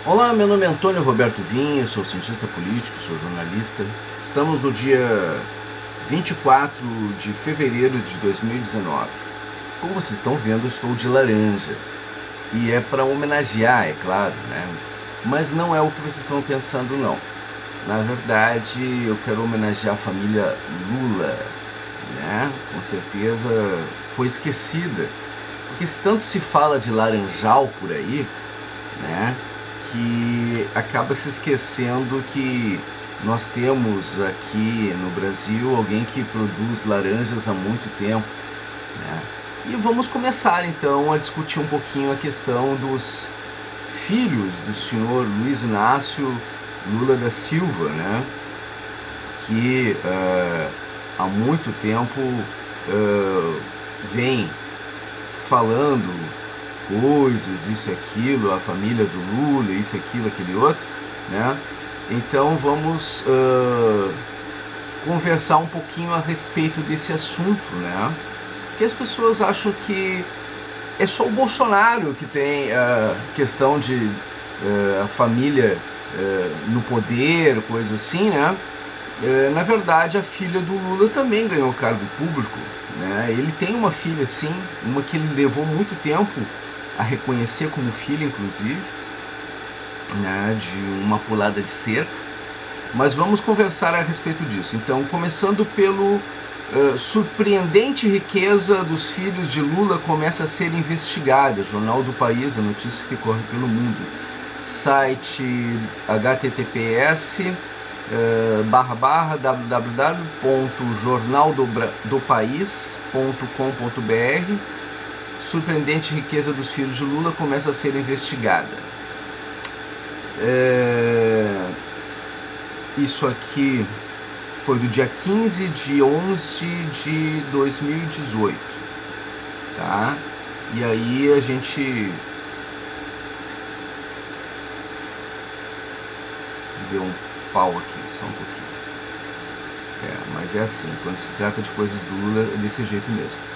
Olá, meu nome é Antônio Roberto Vinho, sou cientista político, sou jornalista. Estamos no dia 24 de fevereiro de 2019. Como vocês estão vendo, eu estou de laranja. E é para homenagear, é claro, né? Mas não é o que vocês estão pensando, não. Na verdade, eu quero homenagear a família Lula, né? Com certeza foi esquecida. Porque tanto se fala de laranjal por aí, né? Que acaba se esquecendo que nós temos aqui no Brasil alguém que produz laranjas há muito tempo, né? E vamos começar então a discutir um pouquinho a questão dos filhos do senhor Luiz Inácio Lula da Silva, né? Que há muito tempo vem falando coisas, isso e aquilo, a família do Lula, isso, aquilo, aquele outro, né? Então vamos conversar um pouquinho a respeito desse assunto, né? Porque as pessoas acham que é só o Bolsonaro que tem questão de a família no poder, coisa assim, né? Na verdade, a filha do Lula também ganhou cargo público, né? Ele tem uma filha, sim, uma que ele levou muito tempo a reconhecer como filha, inclusive, né, de uma pulada de cerca. Mas vamos conversar a respeito disso. Então, começando pelo surpreendente riqueza dos filhos de Lula começa a ser investigada. Jornal do País, a notícia que corre pelo mundo. Site https www.jornaldopais.com.br. Surpreendente riqueza dos filhos de Lula começa a ser investigada. Isso aqui foi do dia 15 de 11 de 2018, tá? E aí a gente deu um pau aqui, só um pouquinho. Mas é assim, quando se trata de coisas do Lula, é desse jeito mesmo.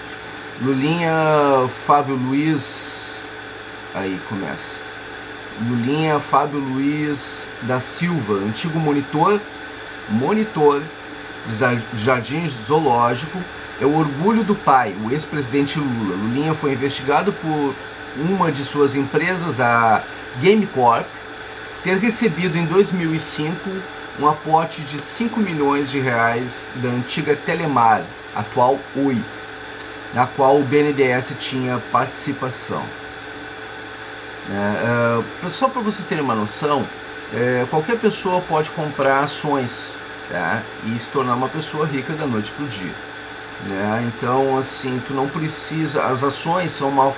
Lulinha, Fábio Luiz, aí começa. Lulinha, Fábio Luiz da Silva, antigo monitor de Jardim Zoológico, é o orgulho do pai, o ex-presidente Lula. Lulinha foi investigado por uma de suas empresas, a Game Corp, ter recebido em 2005 um aporte de 5 milhões de reais da antiga Telemar, atual Oi, na qual o BNDES tinha participação. Só para vocês terem uma noção, qualquer pessoa pode comprar ações, tá? E se tornar uma pessoa rica da noite para o dia, né? Então, assim, tu não precisa. As ações são uma.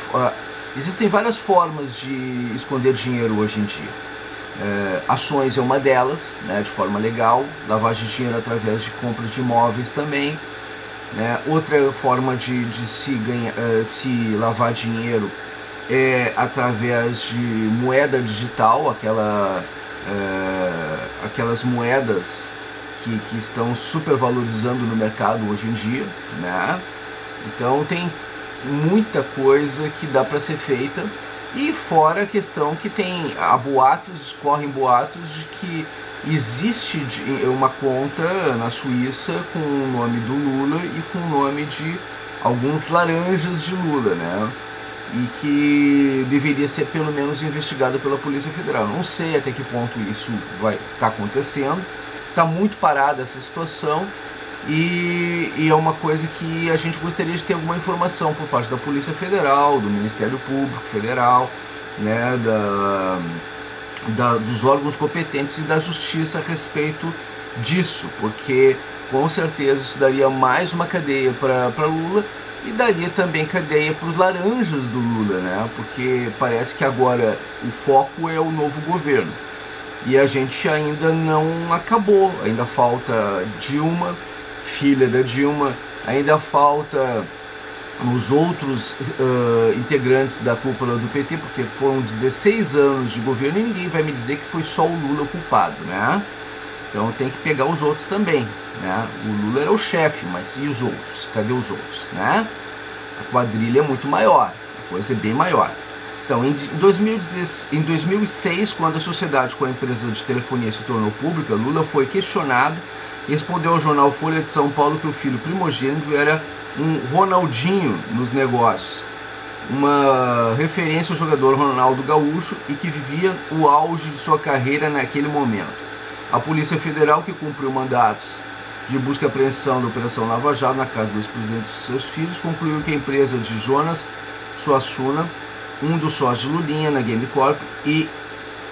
Existem várias formas de esconder dinheiro hoje em dia. Ações é uma delas, né, de forma legal. Lavagem de dinheiro através de compra de imóveis também. Né? Outra forma de se lavar dinheiro é através de moeda digital, aquelas moedas que estão supervalorizando no mercado hoje em dia, né? Então tem muita coisa que dá para ser feita, e fora a questão que correm boatos de que existe uma conta na Suíça com o nome do Lula e com o nome de alguns laranjas de Lula, né? E que deveria ser pelo menos investigada pela Polícia Federal. Não sei até que ponto isso vai estar acontecendo. Está muito parada essa situação e é uma coisa que a gente gostaria de ter alguma informação por parte da Polícia Federal, do Ministério Público Federal, né, dos órgãos competentes e da Justiça a respeito disso, porque com certeza isso daria mais uma cadeia para Lula e daria também cadeia para os laranjas do Lula, né? Porque parece que agora o foco é o novo governo e a gente ainda não acabou, ainda falta Dilma, filha da Dilma, ainda falta os outros integrantes da cúpula do PT, porque foram 16 anos de governo e ninguém vai me dizer que foi só o Lula o culpado, né? Então tem que pegar os outros também, né? O Lula era o chefe, mas e os outros? Cadê os outros, né? A quadrilha é muito maior, a coisa é bem maior. Então, em 2006, quando a sociedade com a empresa de telefonia se tornou pública, Lula foi questionado e respondeu ao jornal Folha de São Paulo que o filho primogênito era um Ronaldinho nos negócios, uma referência ao jogador Ronaldo Gaúcho e que vivia o auge de sua carreira naquele momento. A Polícia Federal, que cumpriu mandatos de busca e apreensão da Operação Lava Jato na casa do ex-presidente e seus filhos, concluiu que a empresa de Jonas Suassuna, um dos sócios de Lulinha na Game Corp e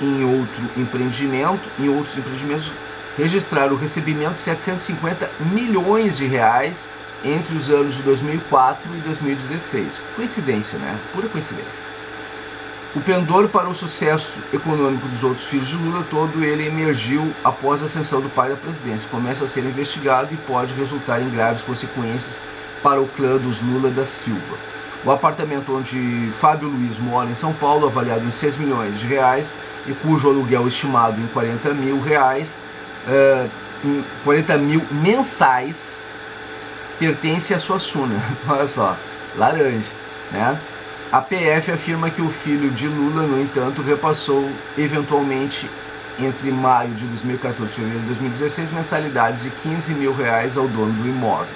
em outros empreendimentos, registraram o recebimento de 750 milhões de reais entre os anos de 2004 e 2016. Coincidência, né? Pura coincidência. O pendor para o sucesso econômico dos outros filhos de Lula, todo ele emergiu após a ascensão do pai da presidência. Começa a ser investigado e pode resultar em graves consequências para o clã dos Lula da Silva. O apartamento onde Fábio Luiz mora em São Paulo, avaliado em 6 milhões de reais e cujo aluguel estimado em 40 mil reais, 40 mil mensais, pertence a Suassuna. Olha só, laranja, né? A PF afirma que o filho de Lula, no entanto, repassou eventualmente entre maio de 2014 e fevereiro de 2016 mensalidades de 15 mil reais ao dono do imóvel.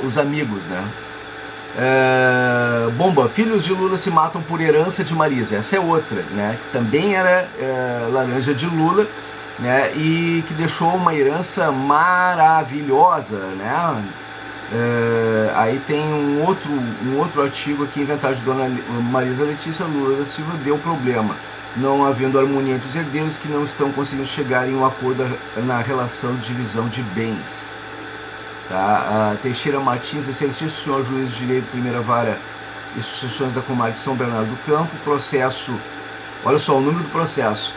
Os amigos, né? Bomba, filhos de Lula se matam por herança de Marisa. Essa é outra, né? Que também era laranja de Lula, né? E que deixou uma herança maravilhosa, né? Aí tem um outro artigo aqui, inventário de Dona Marisa Letícia Lula da Silva deu problema, não havendo harmonia entre os herdeiros que não estão conseguindo chegar em um acordo na relação de divisão de bens. Tá? Teixeira Martins, excelentíssimo senhor juiz de direito, primeira vara e sucessões da Comarca de São Bernardo do Campo, processo, olha só o número do processo,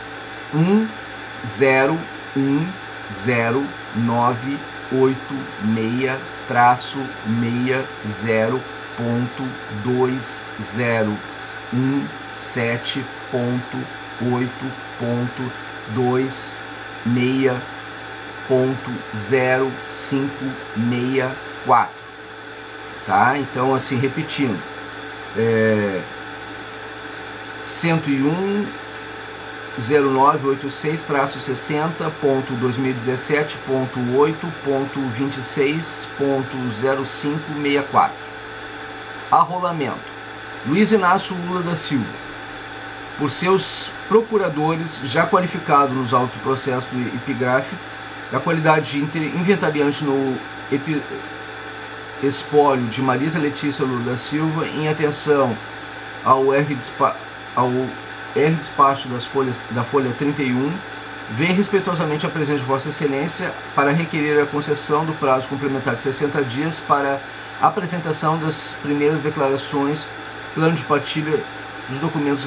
101/2017.8.20.0564, tá? Então, assim, repetindo, 101/0986/2017.8.26.0564. Arrolamento. Luiz Inácio Lula da Silva, por seus procuradores já qualificados nos autos do processo do epígrafe, da qualidade de inventariante no espólio de Marisa Letícia Lula da Silva, em atenção ao despacho da Folha 31, vem respeitosamente a presença de Vossa Excelência para requerer a concessão do prazo complementar de 60 dias para apresentação das primeiras declarações, plano de partilha dos documentos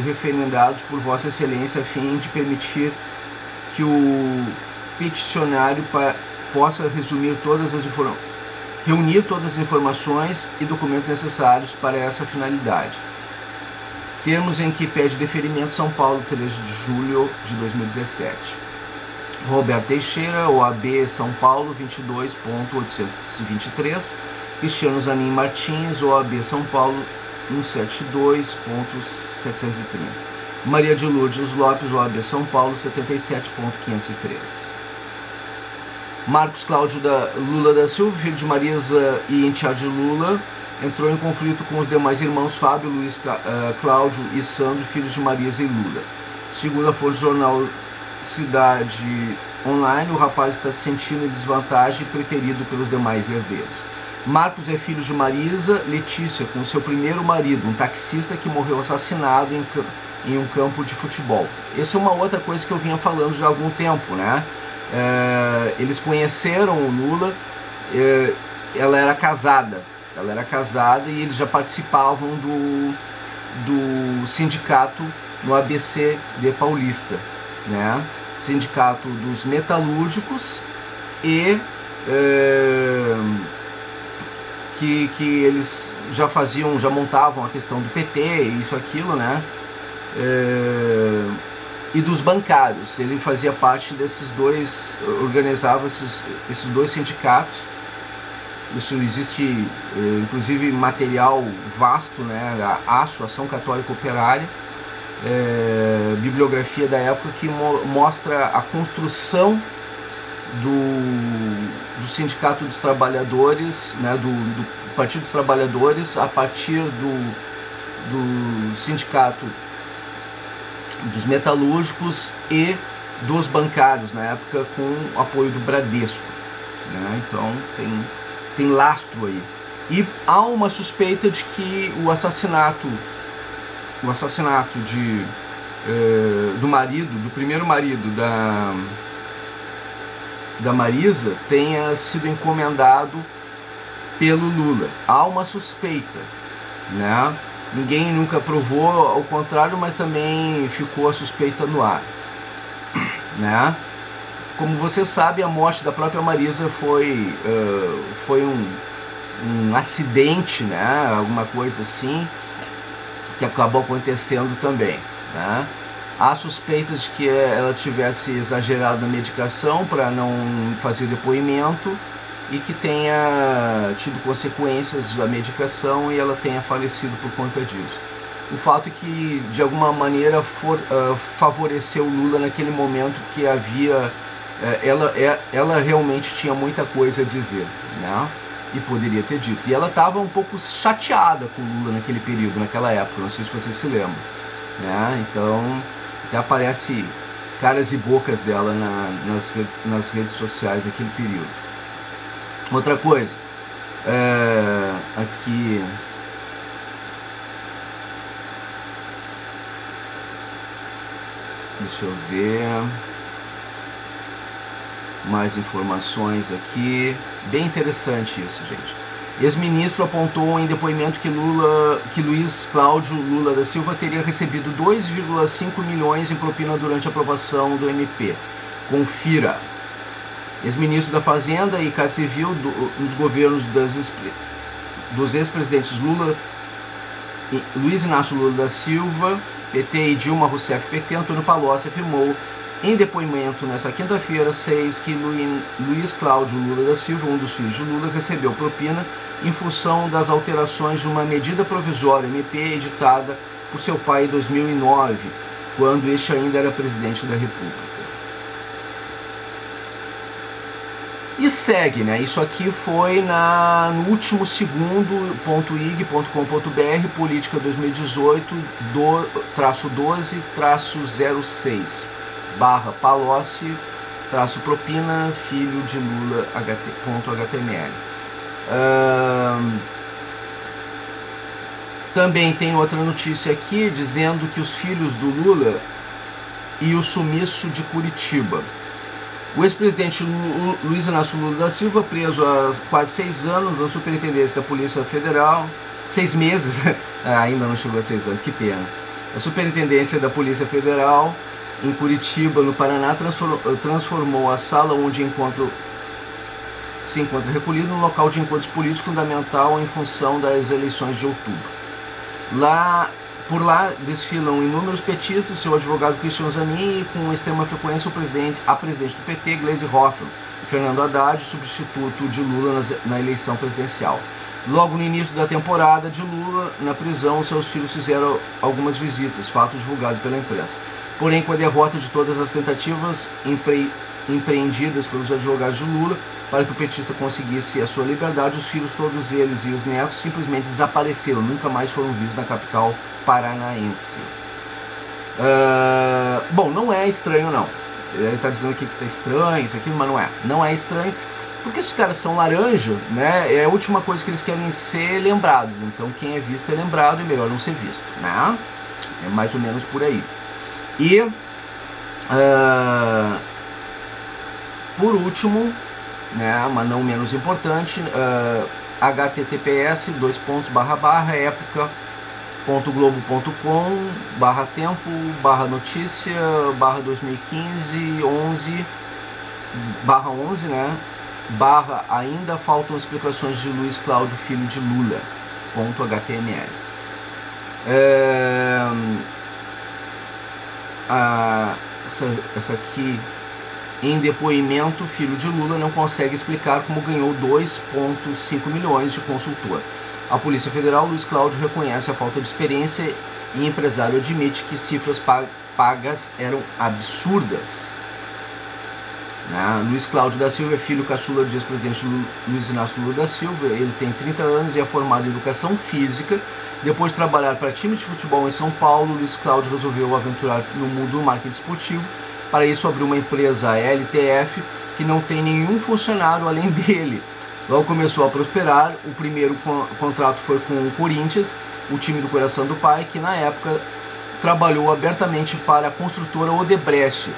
referendados por Vossa Excelência, a fim de permitir que o peticionário possa reunir todas as informações e documentos necessários para essa finalidade. Termos em que pede deferimento: São Paulo, 13 de julho de 2017. Roberto Teixeira, OAB São Paulo, 22.823. Cristiano Zanin Martins, OAB São Paulo, 172.730. Maria de Lourdes Lopes, OAB São Paulo, 77.513. Marcos Cláudio Lula da Silva, filho de Marisa e enteado de Lula, entrou em conflito com os demais irmãos Fábio, Luiz, Cláudio e Sandro, filhos de Marisa e Lula. Segundo a Folha Jornal Cidade Online, o rapaz está se sentindo em desvantagem, preterido pelos demais herdeiros. Marcos é filho de Marisa Letícia, com seu primeiro marido, um taxista que morreu assassinado em um campo de futebol. Essa é uma outra coisa que eu vinha falando já há algum tempo, né? Eles conheceram o Lula, ela era casada e eles já participavam do sindicato no ABC de Paulista, né? Sindicato dos metalúrgicos, e que eles já montavam a questão do PT, isso, aquilo, né? E dos bancários. Ele fazia parte desses dois, organizava esses dois sindicatos, Isso existe, inclusive, material vasto, né? A Ação Católica Operária, bibliografia da época que mostra a construção do Sindicato dos Trabalhadores, né? do Partido dos Trabalhadores, a partir do Sindicato dos Metalúrgicos e dos bancários, na época com o apoio do Bradesco, né? Então tem lastro aí. E há uma suspeita de que o assassinato do primeiro marido da Marisa tenha sido encomendado pelo Lula. Há uma suspeita, né? Ninguém nunca provou ao contrário, mas também ficou a suspeita no ar, né? Como você sabe, a morte da própria Marisa foi um acidente, né? Alguma coisa assim, que acabou acontecendo também, né? Há suspeitas de que ela tivesse exagerado na medicação para não fazer depoimento e que tenha tido consequências da medicação e ela tenha falecido por conta disso. O fato é que, de alguma maneira, favoreceu o Lula naquele momento que havia... ela realmente tinha muita coisa a dizer, né? E poderia ter dito. E ela estava um pouco chateada com o Lula naquele período, naquela época, não sei se você se lembra, né? Então, até aparece caras e bocas dela nas redes sociais naquele período. Outra coisa, aqui... Deixa eu ver... Mais informações aqui. Bem interessante isso, gente. Ex-ministro apontou em depoimento que Luiz Cláudio Lula da Silva teria recebido 2,5 milhões em propina durante a aprovação do MP. Confira. Ex-ministro da Fazenda e Casa Civil nos governos dos ex-presidentes Luiz Inácio Lula da Silva, PT, e Dilma Rousseff, PT, Antônio Palocci, afirmou em depoimento nesta quinta-feira 6 que Luiz Cláudio Lula da Silva, um dos filhos de Lula, recebeu propina em função das alterações de uma medida provisória MP editada por seu pai em 2009, quando este ainda era presidente da República. E segue, né? Isso aqui foi no último segundo, .ig.com.br, política 2018-12-06, /Palocci, -propina, filho de Lula, .html. Também tem outra notícia aqui dizendo que os filhos do Lula e o sumiço de Curitiba. O ex-presidente Luiz Inácio Lula da Silva, preso há quase 6 anos na Superintendência da Polícia Federal, 6 meses, ainda não chegou a 6 anos, que pena. A Superintendência da Polícia Federal em Curitiba, no Paraná, transformou a sala onde se encontra recolhido num local de encontros políticos fundamental em função das eleições de outubro. Por lá desfilam inúmeros petistas, seu advogado Cristian Zanin e com extrema frequência a presidente do PT, Gleisi Hoffmann, e Fernando Haddad, substituto de Lula na eleição presidencial. Logo no início da temporada de Lula, na prisão, seus filhos fizeram algumas visitas, fato divulgado pela imprensa. Porém, com a derrota de todas as tentativas empreendidas pelos advogados de Lula para que o petista conseguisse a sua liberdade, os filhos, todos eles e os netos, simplesmente desapareceram, nunca mais foram vistos na capital paranaense. Bom, não é estranho não. Ele está dizendo aqui que está estranho, isso aqui, mas não é. Não é estranho, porque esses caras são laranja, né? É a última coisa que eles querem ser lembrados. Então quem é visto é lembrado e melhor não ser visto, né? É mais ou menos por aí. E por último, né, mas não menos importante, https://época.globo.com/tempo/2015/11, né? Ainda faltam explicações de Luiz Cláudio, filho de Lula. .html. Essa aqui Em depoimento, o filho de Lula não consegue explicar como ganhou 2,5 milhões de consultor. A Polícia Federal, Luiz Cláudio, reconhece a falta de experiência e empresário admite que cifras pagas eram absurdas. Luiz Cláudio da Silva é filho caçula do ex-presidente Luiz Inácio Lula da Silva. Ele tem 30 anos e é formado em educação física. Depois de trabalhar para time de futebol em São Paulo, Luiz Cláudio resolveu aventurar no mundo do marketing esportivo. Para isso, abriu uma empresa, a LTF, que não tem nenhum funcionário além dele. Logo começou a prosperar. O primeiro contrato foi com o Corinthians, o time do coração do pai, que na época trabalhou abertamente para a construtora Odebrecht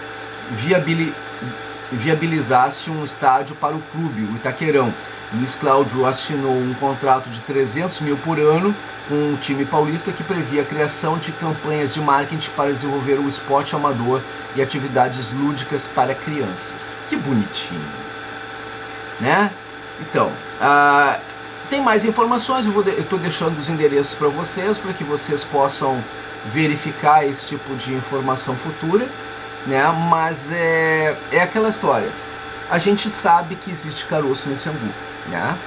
viabilizasse um estádio para o clube, o Itaquerão. Luiz Cláudio assinou um contrato de 300 mil por ano com um time paulista que previa a criação de campanhas de marketing para desenvolver o esporte amador e atividades lúdicas para crianças. Que bonitinho, né? Então, tem mais informações, eu estou deixando os endereços para que vocês possam verificar esse tipo de informação futura, né? Mas é aquela história. A gente sabe que existe caroço nesse angu, né?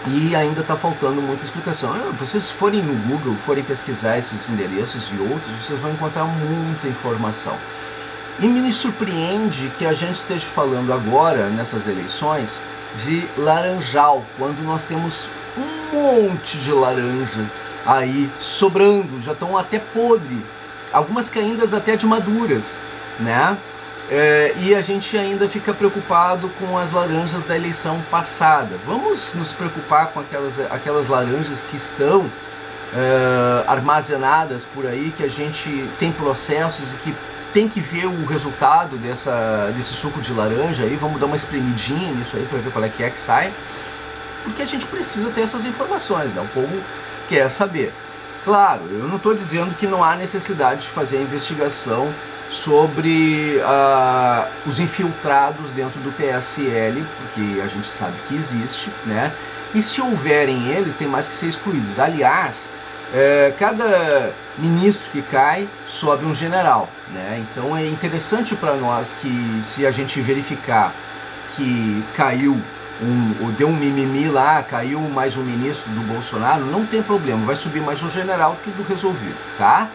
E ainda está faltando muita explicação. Vocês forem no Google, forem pesquisar esses endereços e outros, vocês vão encontrar muita informação. E me surpreende que a gente esteja falando agora, nessas eleições, de laranjal, quando nós temos um monte de laranja aí sobrando, já estão até podre, algumas caídas até de maduras, né? E a gente ainda fica preocupado com as laranjas da eleição passada. Vamos nos preocupar com aquelas laranjas que estão armazenadas por aí, que a gente tem processos e que tem que ver o resultado desse suco de laranja aí. Vamos dar uma espremidinha nisso aí para ver qual é que sai, porque a gente precisa ter essas informações, né? O povo quer saber. Claro, eu não estou dizendo que não há necessidade de fazer a investigação sobre os infiltrados dentro do PSL, porque a gente sabe que existe, né? E se houverem eles, tem mais que ser excluídos. Aliás, cada ministro que cai, sobe um general, né? Então é interessante para nós que, se a gente verificar que caiu ou deu um mimimi lá, caiu mais um ministro do Bolsonaro, não tem problema, vai subir mais um general, tudo resolvido, tá?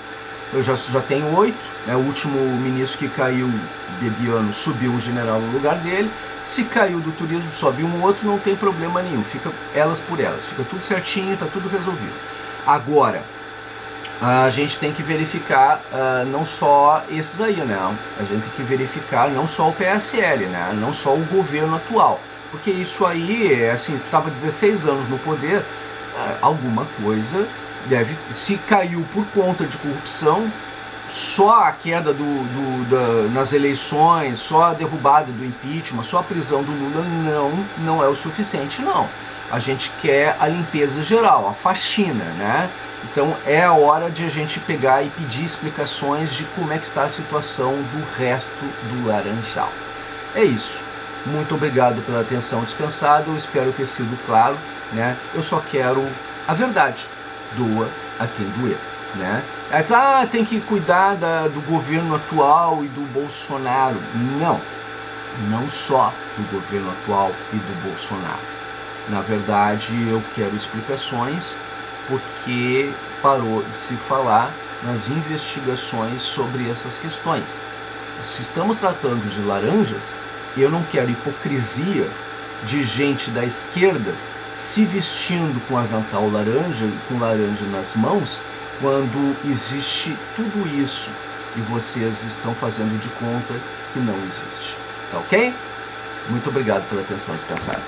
Eu já tenho 8, né? O último ministro que caiu, Bebiano, subiu um general no lugar dele. Se caiu do turismo, sobe um outro, não tem problema nenhum, fica elas por elas, fica tudo certinho, tá tudo resolvido. Agora, a gente tem que verificar não só esses aí, né? A gente tem que verificar não só o PSL, né? Não só o governo atual, porque isso aí, assim, tu estava 16 anos no poder, alguma coisa deve, se caiu por conta de corrupção, só a queda nas eleições, só a derrubada do impeachment, só a prisão do Lula não é o suficiente, não. A gente quer a limpeza geral, a faxina, né? Então é a hora de a gente pegar e pedir explicações de como é que está a situação do resto do laranjal. É isso. Muito obrigado pela atenção dispensada, eu espero ter sido claro, né? Eu só quero a verdade. Doa a quem doer, né? Tem que cuidar do governo atual e do Bolsonaro. Não só do governo atual e do Bolsonaro. Na verdade, eu quero explicações, porque parou de se falar nas investigações sobre essas questões. Se estamos tratando de laranjas, eu não quero hipocrisia de gente da esquerda se vestindo com avental laranja, com laranja nas mãos, quando existe tudo isso e vocês estão fazendo de conta que não existe. Tá ok? Muito obrigado pela atenção dispensada.